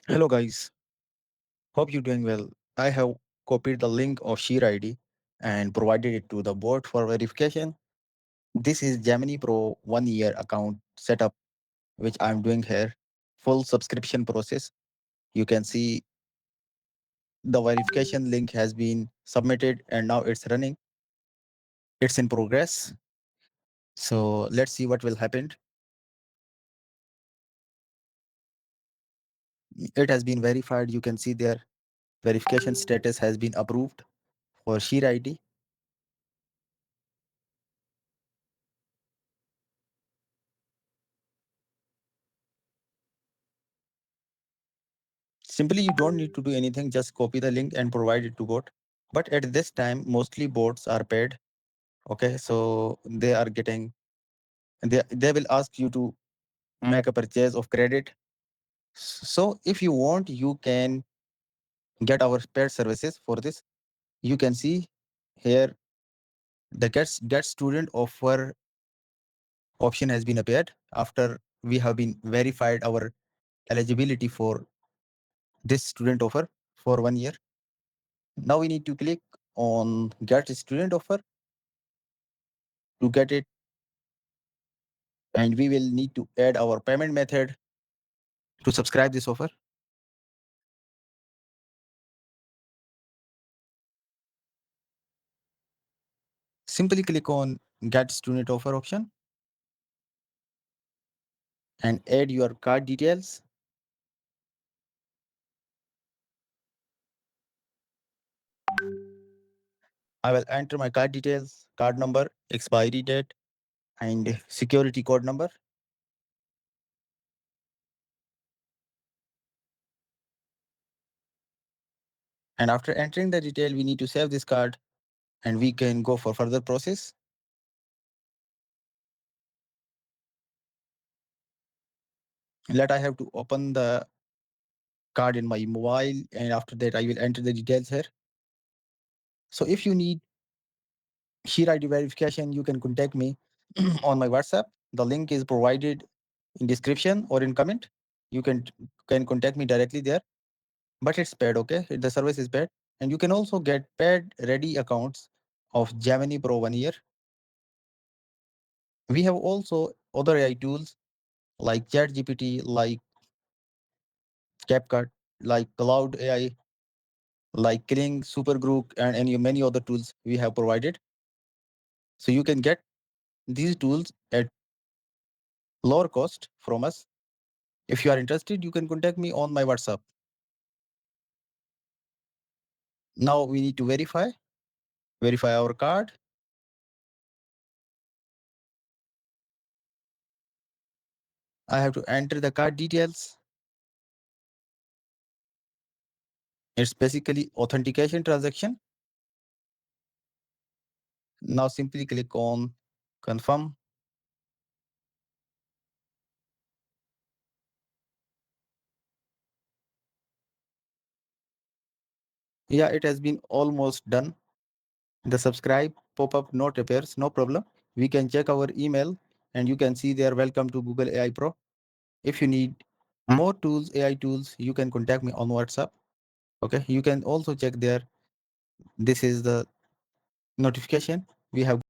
Hello guys, hope you're doing well. I have copied the link of Sheer ID and provided it to the board for verification. This is Gemini Pro 1 year account setup, which I'm doing here. Full subscription process. You can see the verification link has been submitted and now it's running. It's in progress. So let's see what will happen. It has been verified. You can see their verification status has been approved for Sheer ID. Simply, you don't need to do anything, just copy the link and provide it to bot. But at this time, mostly bots are paid. Okay, so they are getting, they will ask you to make a purchase of credit. So if you want, you can get our paid services for this. You can see here the get student offer option has been appeared after we have been verified our eligibility for this student offer for 1 year. Now we need to click on get student offer to get it, and we will need to add our payment method to subscribe this offer. Simply click on get student offer option and add your card details. I will enter my card details, card number, expiry date, and security code number. And after entering the detail, we need to save this card and we can go for further process. Let I have to open the card in my mobile, and after that I will enter the details here. So if you need Sheer ID verification, you can contact me on my WhatsApp. The link is provided in description or in comment. You can contact me directly there. But it's paid, okay? The service is paid. And you can also get paid ready accounts of Gemini Pro 1 year. We have also other AI tools like ChatGPT, like CapCut, like Cloud AI, like Kling, Supergroup, and any many other tools we have provided. So you can get these tools at lower cost from us. If you are interested, you can contact me on my WhatsApp. Now we need to verify our card. I have to enter the card details. It's basically authentication transaction. Now simply click on confirm. Yeah, it has been almost done. The subscribe pop-up not appears, no problem. We can check our email and you can see there, welcome to Google AI Pro. If you need more tools, AI tools, you can contact me on WhatsApp. Okay, you can also check there. This is the notification we have